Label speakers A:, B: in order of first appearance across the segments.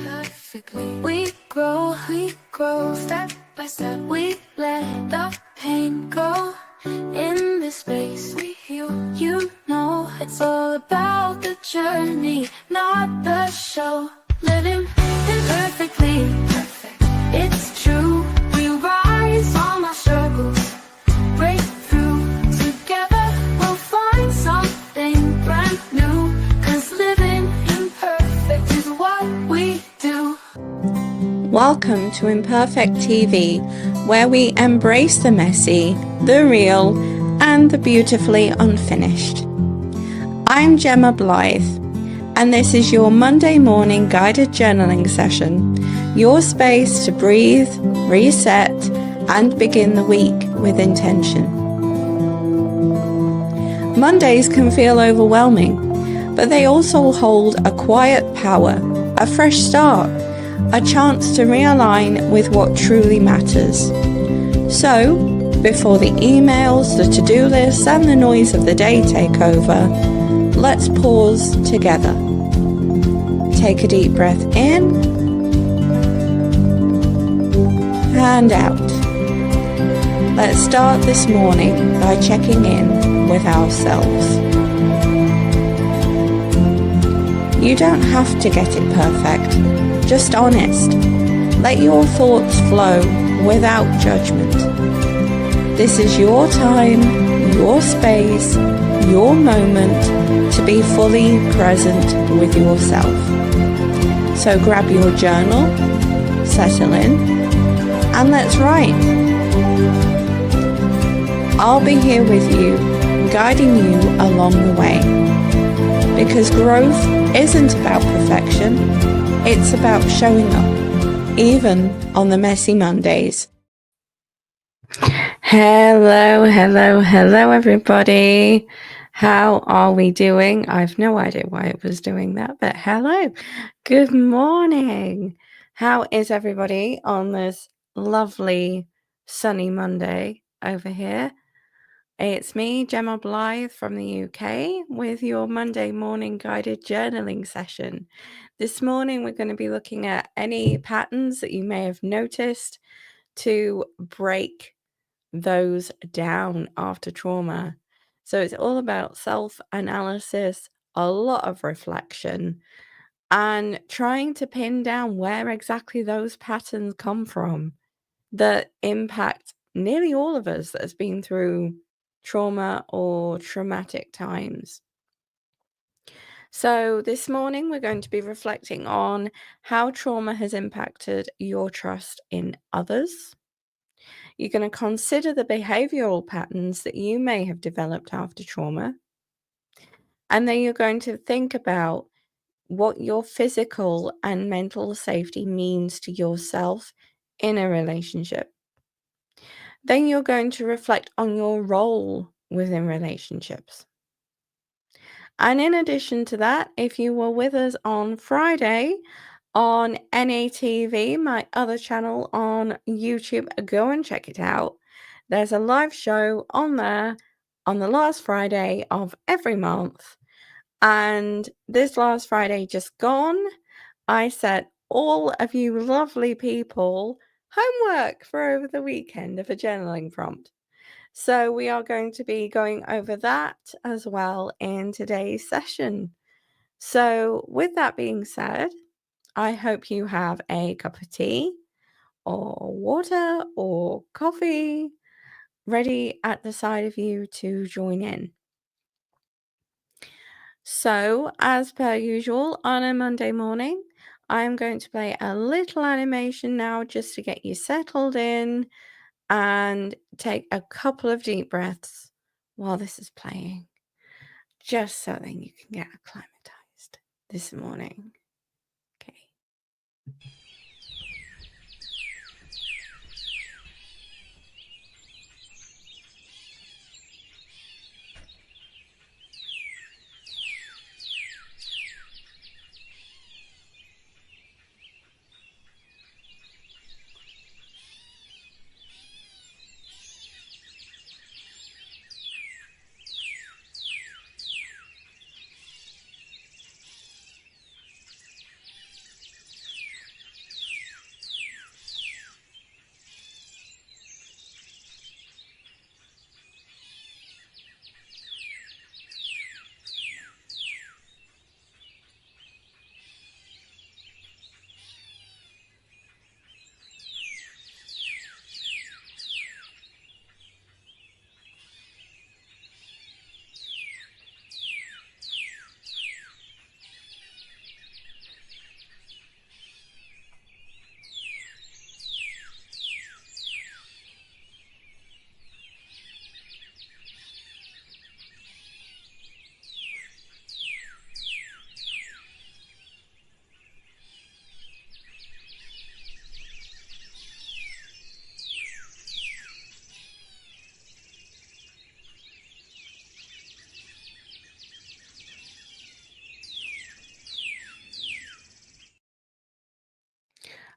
A: perfectly. We grow step by step. We let the pain go. In this space we heal. You know it's all about the journey, not the show. Living imperfectly perfect. It's true. We rise on our struggles. Break through. Together we'll find something brand new. 'Cause living imperfect is what we do.
B: Welcome to Imperfect TV, where we embrace the messy, the real, and the beautifully unfinished. I'm Gemma Blythe, and this is your Monday morning guided journaling session, your space to breathe, reset, and begin the week with intention. Mondays can feel overwhelming, but they also hold a quiet power, a fresh start, a chance to realign with what truly matters. So, before the emails, the to-do lists, and the noise of the day take over, let's pause together. Take a deep breath in and out. Let's start this morning by checking in with ourselves. You don't have to get it perfect, just honest. Let your thoughts flow without judgment. This is your time, your space, your moment to be fully present with yourself. So grab your journal, settle in, and let's write. I'll be here with you, guiding you along the way. Because growth isn't about perfection, it's about showing up, even on the messy Mondays. Hello everybody. How are we doing? I've no idea why it was doing that, but hello. Good morning. How is everybody on this lovely sunny Monday over here? It's me, Gemma Blythe from the UK, with your Monday morning guided journaling session. This morning, we're going to be looking at any patterns that you may have noticed to break those down after trauma. So it's all about self-analysis, a lot of reflection, and trying to pin down where exactly those patterns come from that impact nearly all of us that has been through trauma or traumatic times. So this morning we're going to be reflecting on how trauma has impacted your trust in others. You're going to consider the behavioral patterns that you may have developed after trauma. And then you're going to think about what your physical and mental safety means to yourself in a relationship. Then you're going to reflect on your role within relationships. And in addition to that, if you were with us on Friday on NATV, my other channel on YouTube, go and check it out. There's a live show on there on the last Friday of every month. And this last Friday just gone, I set all of you lovely people homework for over the weekend of a journaling prompt. So we are going to be going over that as well in today's session. So with that being said, I hope you have a cup of tea or water or coffee ready at the side of you to join in. So as per usual on a Monday morning, I'm going to play a little animation now just to get you settled in and take a couple of deep breaths while this is playing, just so that you can get acclimatized this morning. Okay.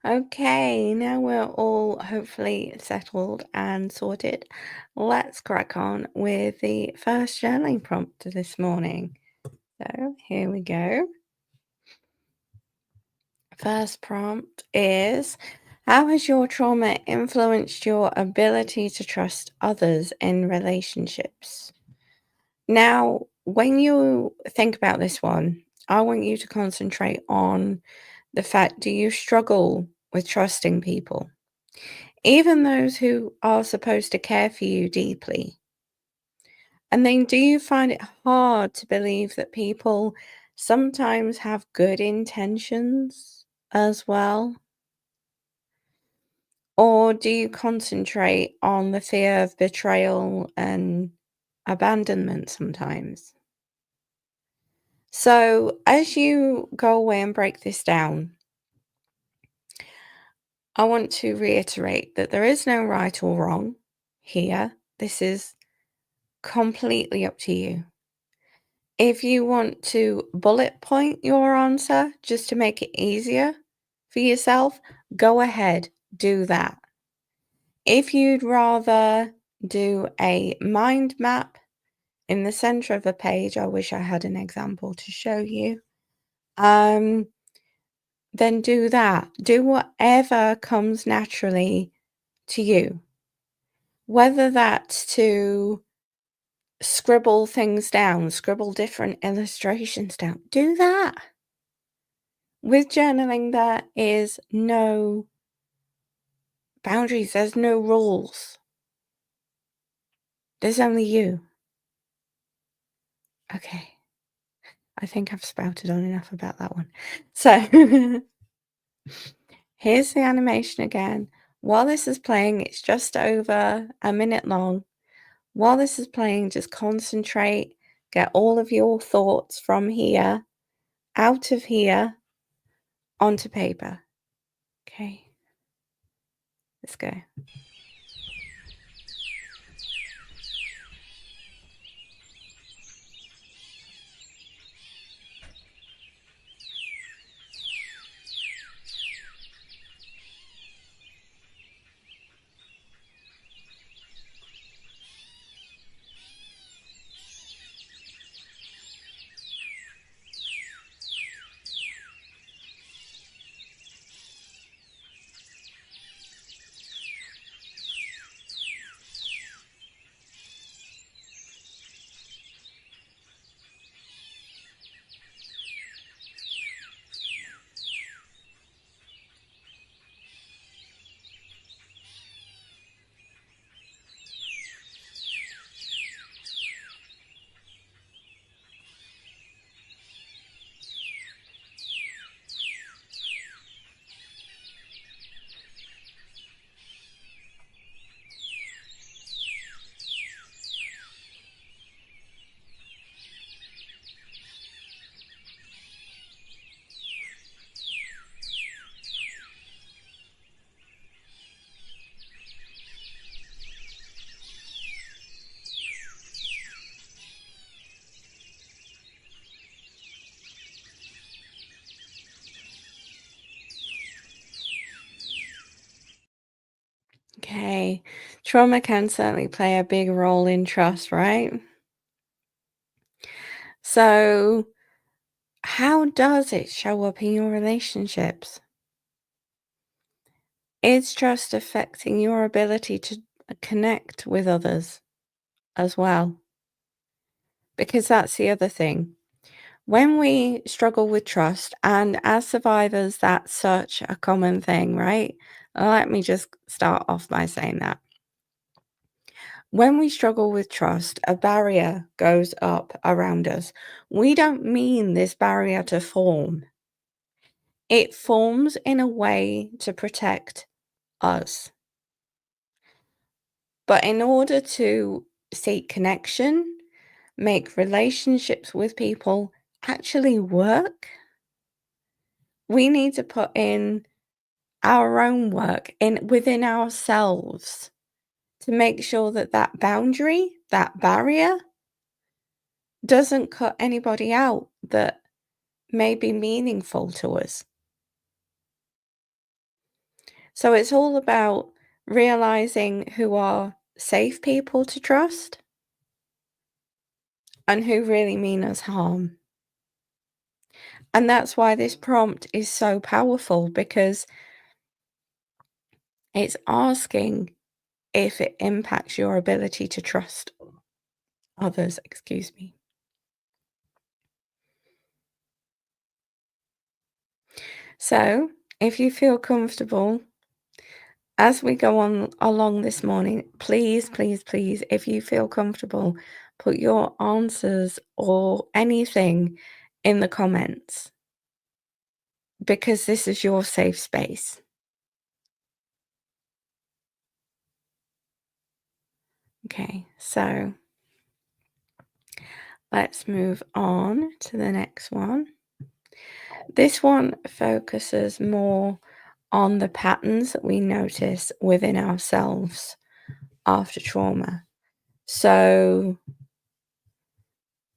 B: Okay, now we're all hopefully settled and sorted. Let's crack on with the first journaling prompt this morning. So here we go. First prompt is: how has your trauma influenced your ability to trust others in relationships? Now, when you think about this one, I want you to concentrate on the fact, do you struggle with trusting people? Even those who are supposed to care for you deeply. And then do you find it hard to believe that people sometimes have good intentions as well? Or do you concentrate on the fear of betrayal and abandonment sometimes? So, as you go away and break this down, I want to reiterate that there is no right or wrong here. This is completely up to you. If you want to bullet point your answer just to make it easier for yourself, go ahead, do that. If you'd rather do a mind map in the center of a page, I wish I had an example to show you, then do that. Do whatever comes naturally to you. Whether that's to scribble things down, scribble different illustrations down, do that. With journaling, there is no boundaries, there's no rules. There's only you. Okay, I think I've spouted on enough about that one. So, here's the animation again. While this is playing, it's just over a minute long. While this is playing, just concentrate, get all of your thoughts from here, out of here, onto paper. Okay, let's go. Okay, trauma can certainly play a big role in trust, right? So, how does it show up in your relationships? Is trust affecting your ability to connect with others as well? Because that's the other thing. When we struggle with trust, and as survivors, that's such a common thing, right? Let me just start off by saying that. When we struggle with trust, a barrier goes up around us. We don't mean this barrier to form. It forms in a way to protect us. But in order to seek connection, make relationships with people actually work, we need to put in our own work in within ourselves to make sure that that boundary, that barrier, doesn't cut anybody out that may be meaningful to us. So it's all about realizing who are safe people to trust and who really mean us harm. And that's why this prompt is so powerful, because it's asking if it impacts your ability to trust others, excuse me. So, if you feel comfortable as we go on along this morning, please, please, please, if you feel comfortable, put your answers or anything in the comments, because this is your safe space. Okay, so let's move on to the next one. This one focuses more on the patterns that we notice within ourselves after trauma. So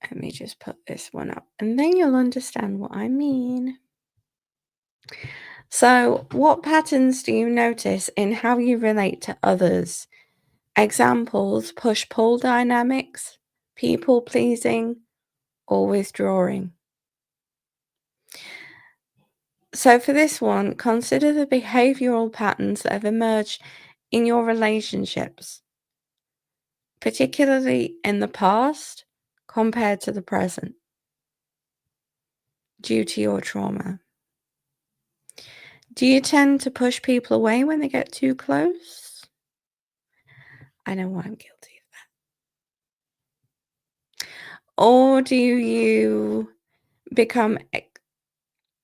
B: let me just put this one up and then you'll understand what I mean. So, what patterns do you notice in how you relate to others? Examples: push pull dynamics, people pleasing, or withdrawing. So, for this one, consider the behavioral patterns that have emerged in your relationships, particularly in the past compared to the present, due to your trauma. Do you tend to push people away when they get too close? I know I'm guilty of that. Or do you become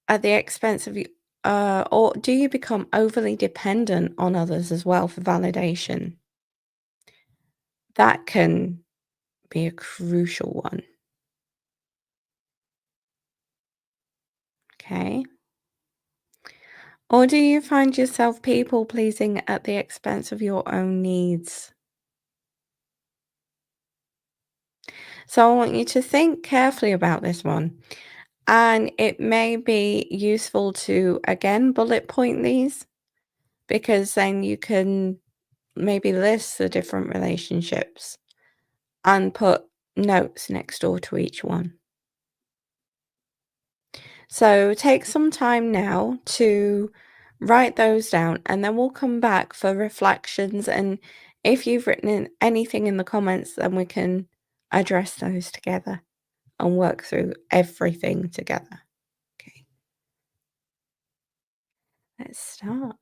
B: at the expense of you, or do you become overly dependent on others as well for validation? That can be a crucial one. Okay. Or do you find yourself people pleasing at the expense of your own needs? So I want you to think carefully about this one. And it may be useful to, again, bullet point these, because then you can maybe list the different relationships and put notes next door to each one. So take some time now to write those down, and then we'll come back for reflections. And if you've written in anything in the comments, then we can address those together and work through everything together. Okay, let's start.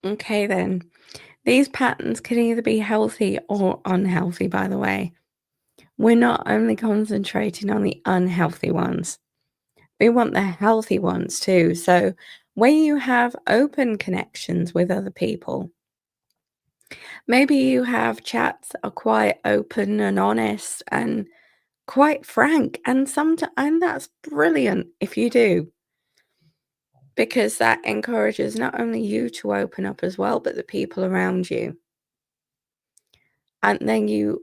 B: Okay, then. These patterns can either be healthy or unhealthy, by the way. We're not only concentrating on the unhealthy ones, we want the healthy ones too. So, when you have open connections with other people, maybe you have chats that are quite open and honest and quite frank, and and that's brilliant if you do. because that encourages not only you to open up as well, but the people around you. And then you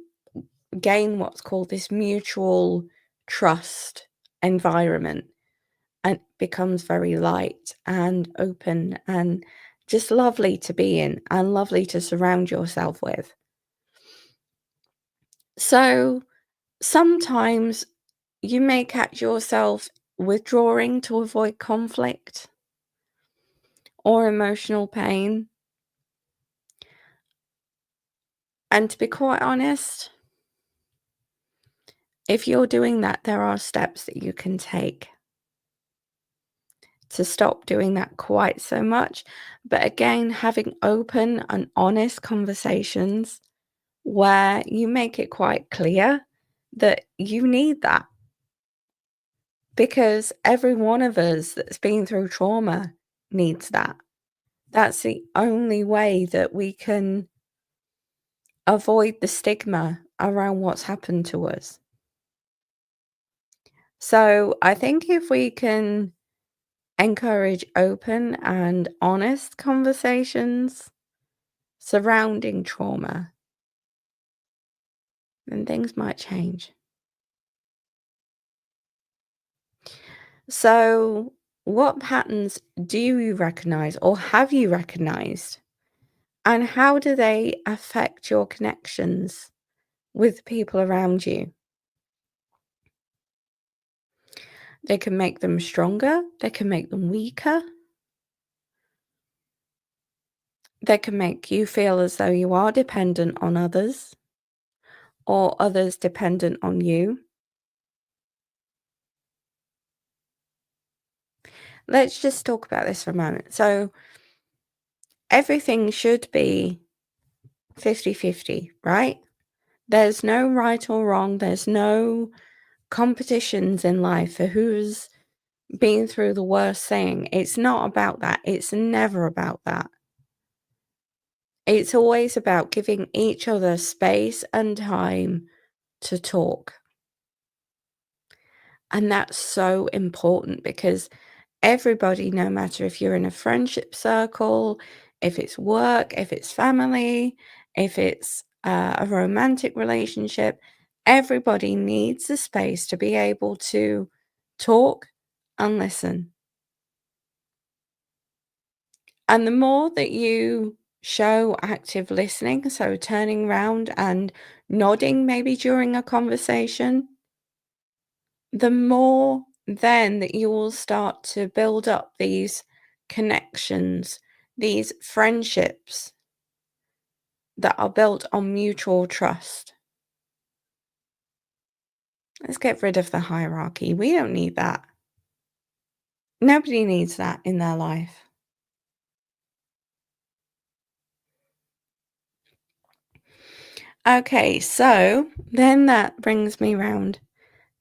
B: gain what's called this mutual trust environment, and it becomes very light and open and just lovely to be in and lovely to surround yourself with. So sometimes you may catch yourself withdrawing to avoid conflict or emotional pain. And to be quite honest, if you're doing that, there are steps that you can take to stop doing that quite so much. But again, having open and honest conversations where you make it quite clear that you need that. Because every one of us that's been through trauma needs that. That's the only way that we can avoid the stigma around what's happened to us. So I think if we can encourage open and honest conversations surrounding trauma, then things might change. So, what patterns do you recognize or have you recognized? And how do they affect your connections with people around you? They can make them stronger, they can make them weaker, they can make you feel as though you are dependent on others or others dependent on you. Let's just talk about this for a moment. So, everything should be 50-50, right? There's no right or wrong, there's no competitions in life for who's been through the worst thing. It's not about that. It's never about that. It's always about giving each other space and time to talk. And that's so important because everybody, no matter if you're in a friendship circle, if it's work, if it's family, if it's a romantic relationship, everybody needs the space to be able to talk and listen. And the more that you show active listening, so turning around and nodding maybe during a conversation, the more then that you will start to build up these connections, these friendships that are built on mutual trust. Let's get rid of the hierarchy. We don't need that. Nobody needs that in their life. Okay, so then that brings me round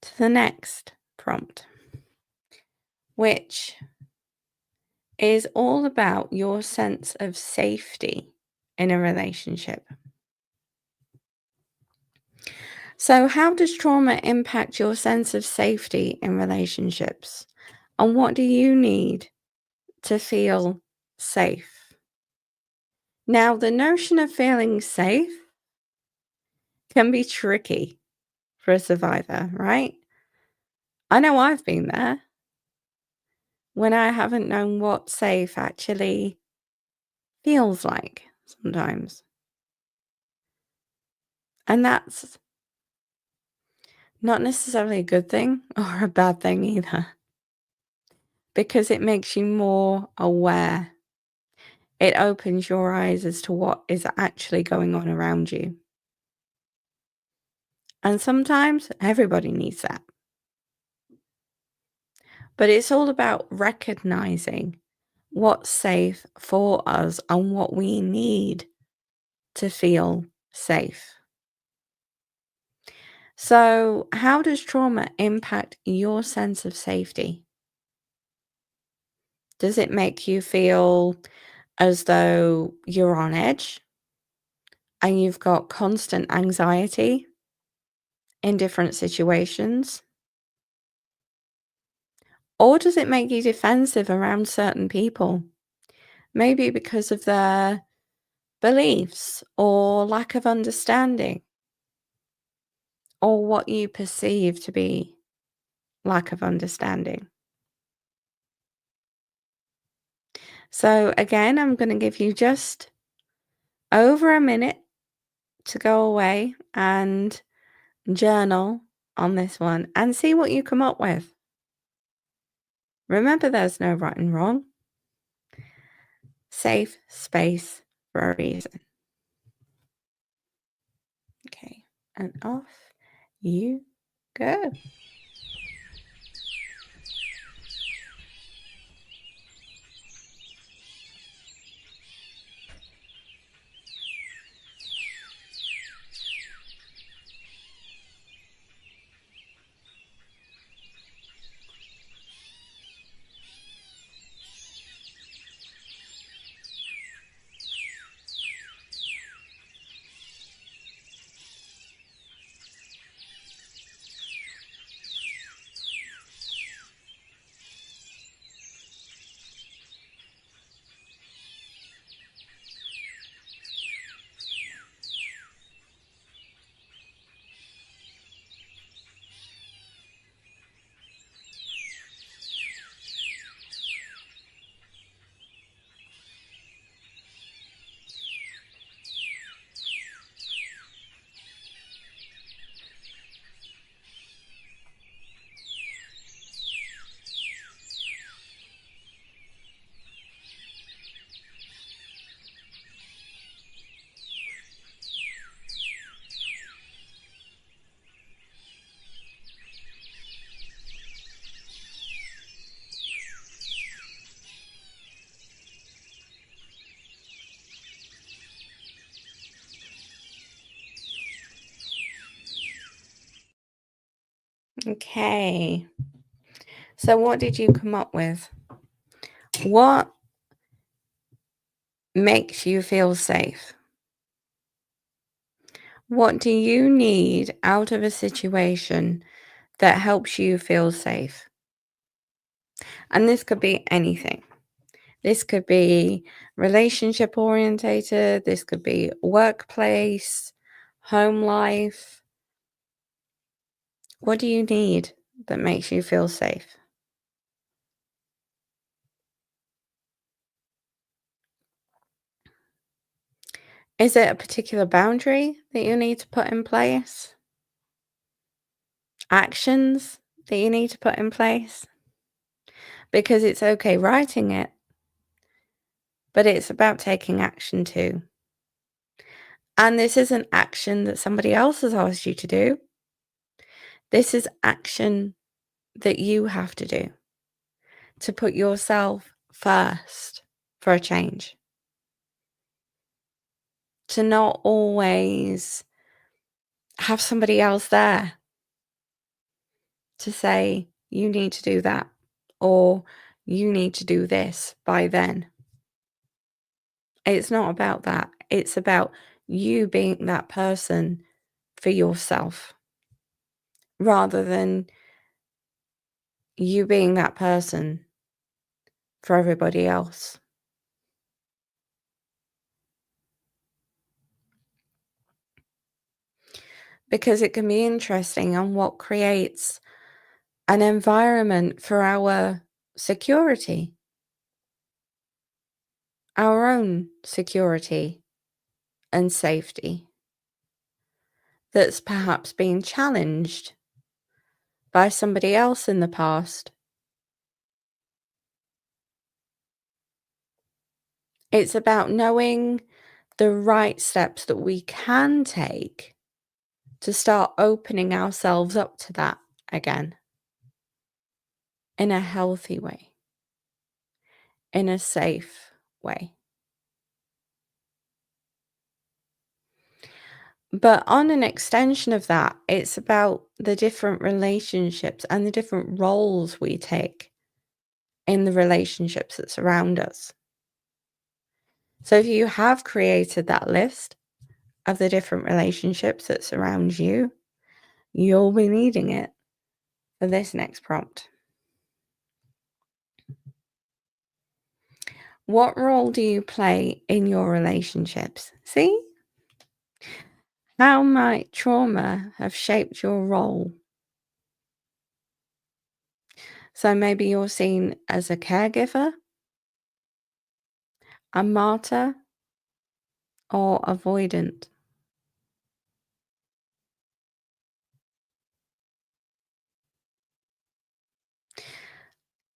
B: to the next prompt, which is all about your sense of safety in a relationship. So, how does trauma impact your sense of safety in relationships? And what do you need to feel safe? Now, the notion of feeling safe can be tricky for a survivor, right? I know I've been there when I haven't known what safe actually feels like sometimes. And that's not necessarily a good thing or a bad thing either, because it makes you more aware. It opens your eyes as to what is actually going on around you. And sometimes everybody needs that. But it's all about recognizing what's safe for us and what we need to feel safe. So, how does trauma impact your sense of safety? Does it make you feel as though you're on edge and you've got constant anxiety in different situations? Or does it make you defensive around certain people? Maybe because of their beliefs or lack of understanding, or what you perceive to be lack of understanding. So again, I'm going to give you just over a minute to go away and journal on this one and see what you come up with. Remember, there's no right and wrong. Safe space for a reason. Okay, and off you go. Okay. So what did you come up with? What makes you feel safe? What do you need out of a situation that helps you feel safe? And this could be anything. This could be relationship orientated, this could be workplace, home life. What do you need that makes you feel safe? Is it a particular boundary that you need to put in place? Actions that you need to put in place? Because it's okay writing it, but it's about taking action too. And this isn't action that somebody else has asked you to do. This is action that you have to do to put yourself first for a change. To not always have somebody else there to say, you need to do that, or you need to do this by then. It's not about that. It's about you being that person for yourself rather than you being that person for everybody else. Because it can be interesting on what creates an environment for our security, our own security and safety, that's perhaps been challenged by somebody else in the past. It's about knowing the right steps that we can take to start opening ourselves up to that again in a healthy way, in a safe way. But on an extension of that, it's about the different relationships and the different roles we take in the relationships that surround us. So if you have created that list of the different relationships that surround you, you'll be needing it for this next prompt. What role do you play in your relationships? See? How might trauma have shaped your role? So maybe you're seen as a caregiver, a martyr, or avoidant.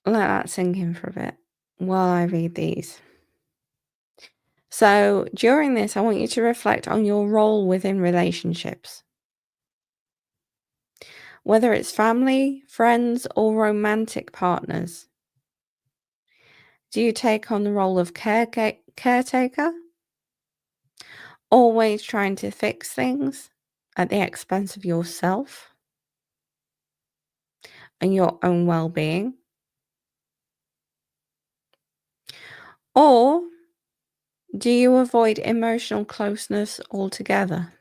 B: Let that sink in for a bit while I read these. So during this, I want you to reflect on your role within relationships. Whether it's family, friends, or romantic partners. Do you take on the role of caretaker? Always trying to fix things at the expense of yourself and your own well-being? Or do you avoid emotional closeness altogether?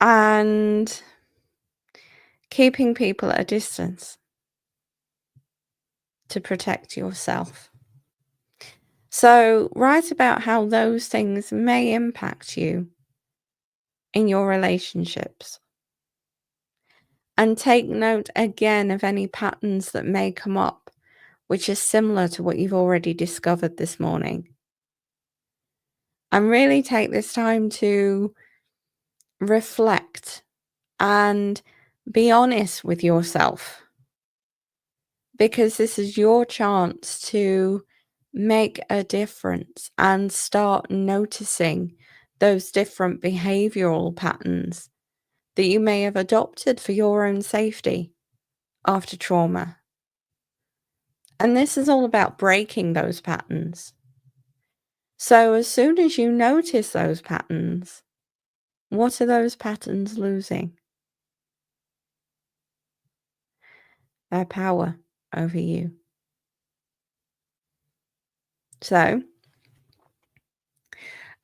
B: And keeping people at a distance to protect yourself. So write about how those things may impact you in your relationships. And take note again of any patterns that may come up, which is similar to what you've already discovered this morning. And really take this time to reflect and be honest with yourself, because this is your chance to make a difference and start noticing those different behavioral patterns that you may have adopted for your own safety after trauma. And this is all about breaking those patterns. So as soon as you notice those patterns, what are those patterns losing? Their power over you. So,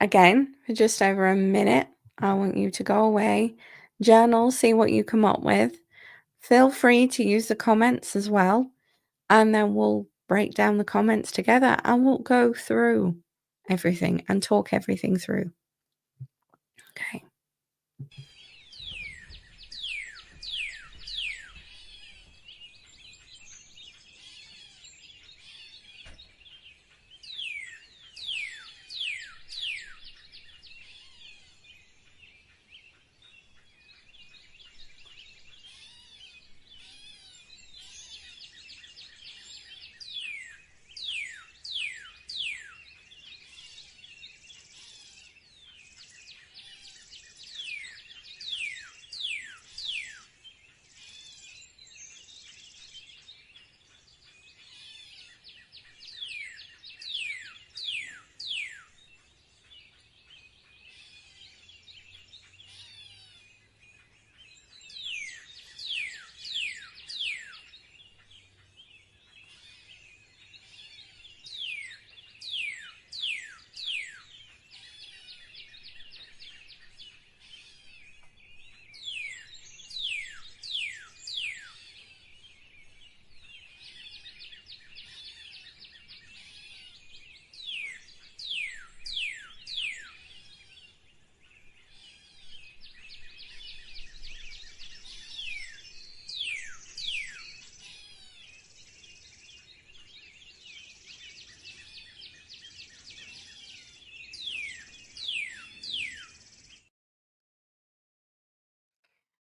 B: again, for just over a minute, I want you to go away, journal, see what you come up with. Feel free to use the comments as well, and then we'll break down the comments together and we'll go through everything and talk everything through. Okay.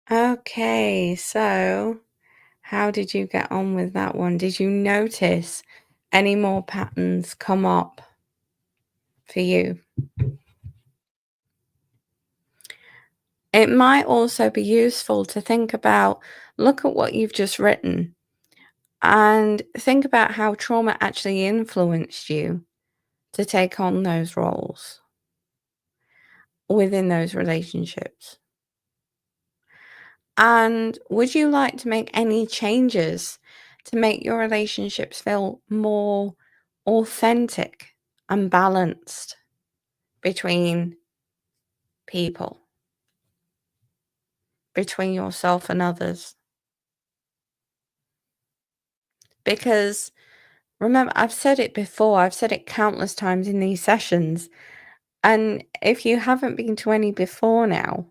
B: Okay, so how did you get on with that one? Did you notice any more patterns come up for you? It might also be useful to think about, look at what you've just written and think about how trauma actually influenced you to take on those roles within those relationships. And would you like to make any changes to make your relationships feel more authentic and balanced between people, between yourself and others? Because remember, I've said it before, I've said it countless times in these sessions. And if you haven't been to any before now,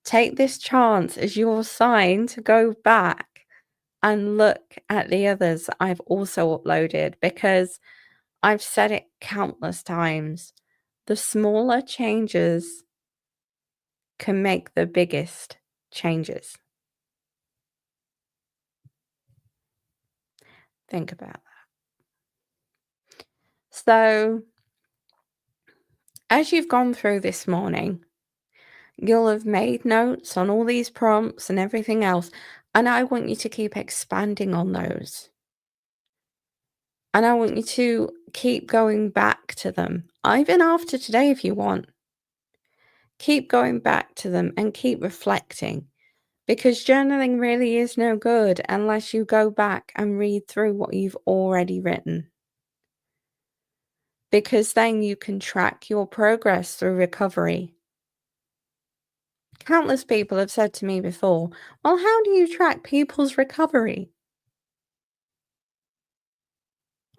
B: take this chance as your sign to go back and look at the others I've also uploaded, because I've said it countless times. The smaller changes can make the biggest changes. Think about that. So, as you've gone through this morning, you'll have made notes on all these prompts and everything else, and I want you to keep expanding on those. And I want you to keep going back to them, even after today if you want. Keep going back to them and keep reflecting, because journaling really is no good unless you go back and read through what you've already written. Because then you can track your progress through recovery. Countless people have said to me before, well, how do you track people's recovery?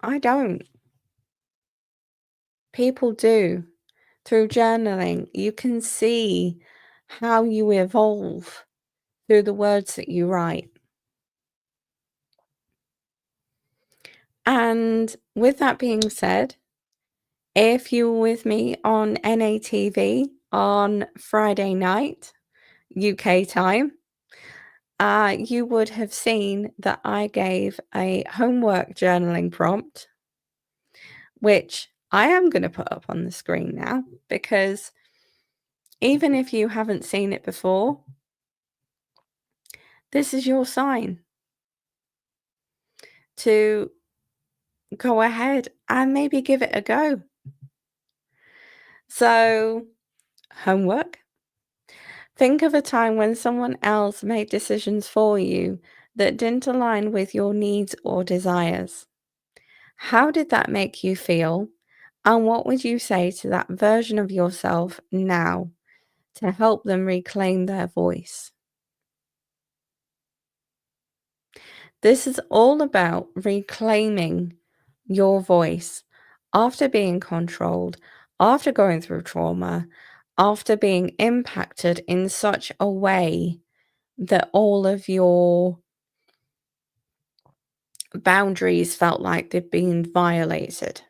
B: I don't. People do. Through journaling, you can see how you evolve through the words that you write. And with that being said, if you were with me on NATV on Friday night, UK time, you would have seen that I gave a homework journaling prompt, which I am going to put up on the screen now, because even if you haven't seen it before, this is your sign to go ahead and maybe give it a go. So, homework. Think of a time when someone else made decisions for you that didn't align with your needs or desires. How did that make you feel? And what would you say to that version of yourself now to help them reclaim their voice? This is all about reclaiming your voice after being controlled, after going through trauma, after being impacted in such a way that all of your boundaries felt like they'd been violated.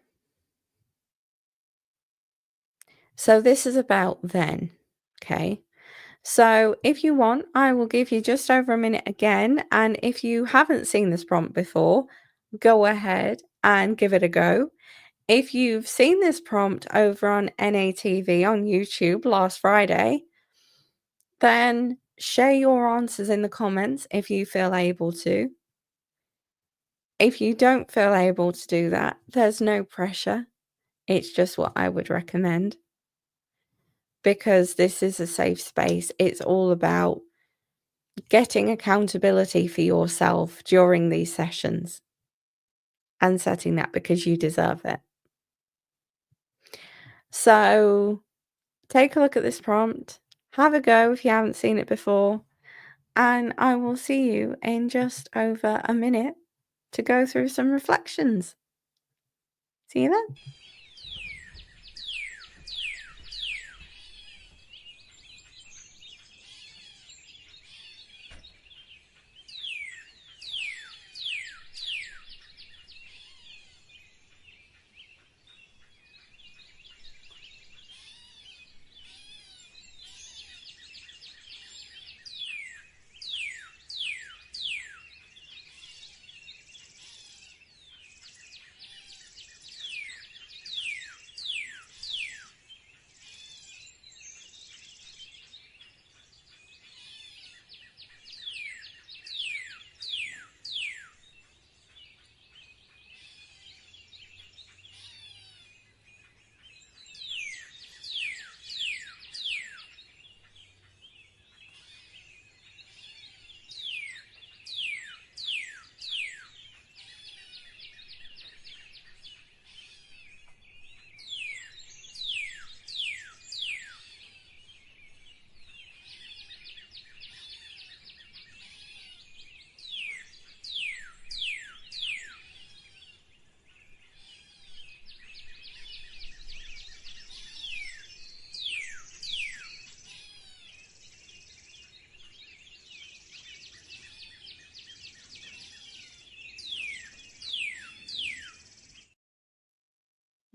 B: So this is about then, okay? So if you want, I will give you just over a minute again. And if you haven't seen this prompt before, go ahead and give it a go. If you've seen this prompt over on NATV on YouTube last Friday, then share your answers in the comments if you feel able to. If you don't feel able to do that, there's no pressure. It's just what I would recommend, because this is a safe space. It's all about getting accountability for yourself during these sessions and setting that, because you deserve it. So take a look at this prompt, have a go if you haven't seen it before, and I will see you in just over a minute to go through some reflections. See you then.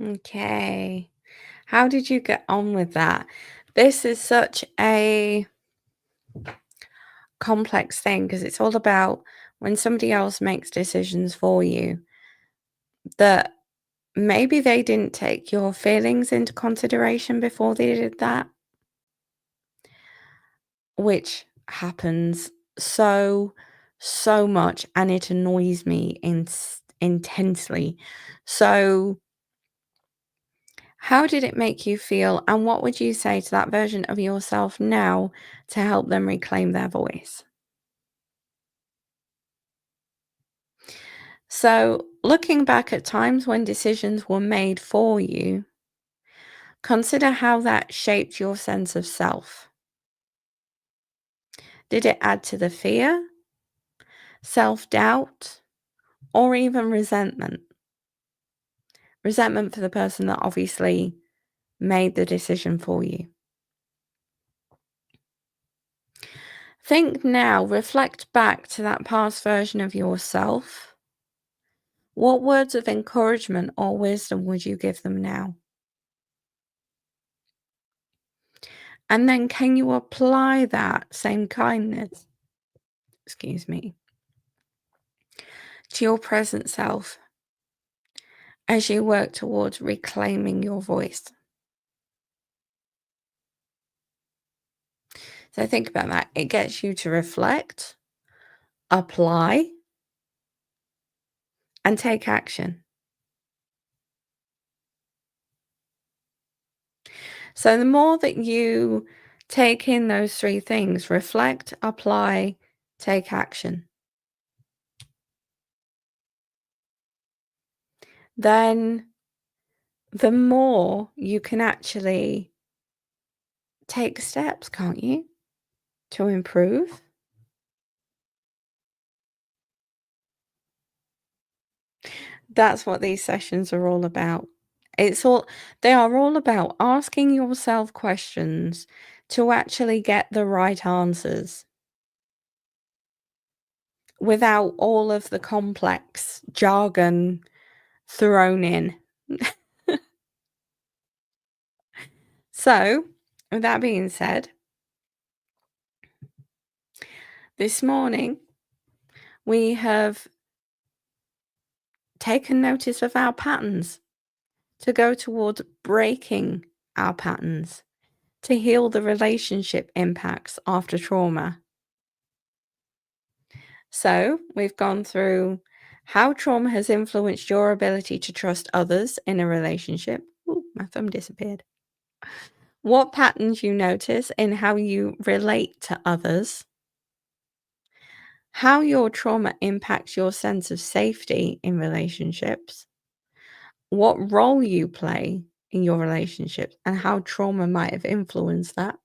B: Okay. How did you get on with that? This is such a complex thing because it's all about when somebody else makes decisions for you that maybe they didn't take your feelings into consideration before they did that, which happens so much, and it annoys me intensely. So, how did it make you feel, and what would you say to that version of yourself now to help them reclaim their voice? So, looking back at times when decisions were made for you, consider how that shaped your sense of self. Did it add to the fear, self doubt, or even resentment? Resentment for the person that obviously made the decision for you. Think now, reflect back to that past version of yourself. What words of encouragement or wisdom would you give them now? And then can you apply that same kindness, excuse me, to your present self as you work towards reclaiming your voice? So think about that. It gets you to reflect, apply, and take action. So the more that you take in those three things, reflect, apply, take action, then the more you can actually take steps, can't you, to improve? That's what these sessions are all about. They are all about asking yourself questions to actually get the right answers without all of the complex jargon thrown in. So, with that being said, this morning we have taken notice of our patterns to go towards breaking our patterns to heal the relationship impacts after trauma. So, we've gone through how trauma has influenced your ability to trust others in a relationship. Ooh, my thumb disappeared. What patterns you notice in how you relate to others, how your trauma impacts your sense of safety in relationships, what role you play in your relationships, and how trauma might have influenced that.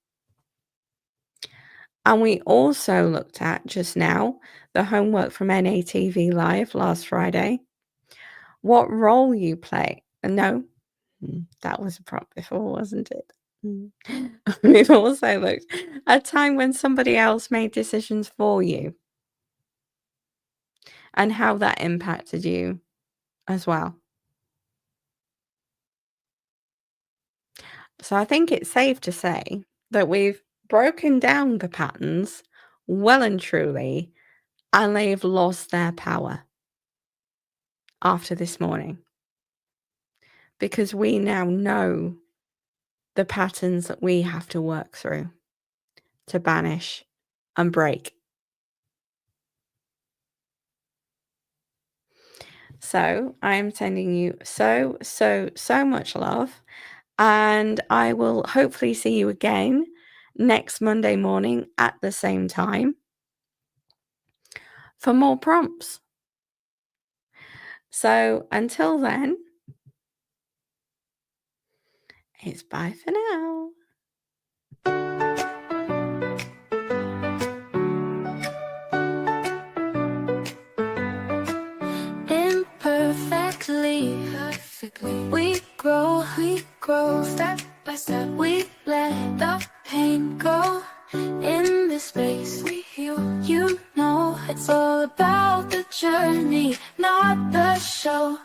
B: And we also looked at just now the homework from NATV Live last Friday. What role you play. No, that was a prompt before, wasn't it? We've also looked at a time when somebody else made decisions for you and how that impacted you as well. So I think it's safe to say that we've broken down the patterns well and truly, and they've lost their power after this morning because we now know the patterns that we have to work through to banish and break. So I am sending you so much love, and I will hopefully see you again next Monday morning at the same time for more prompts. So until then, it's bye for now. Imperfectly, perfectly, we grow step by step. We let the pain go. In this space, we heal. You know, it's all about the journey, not the show.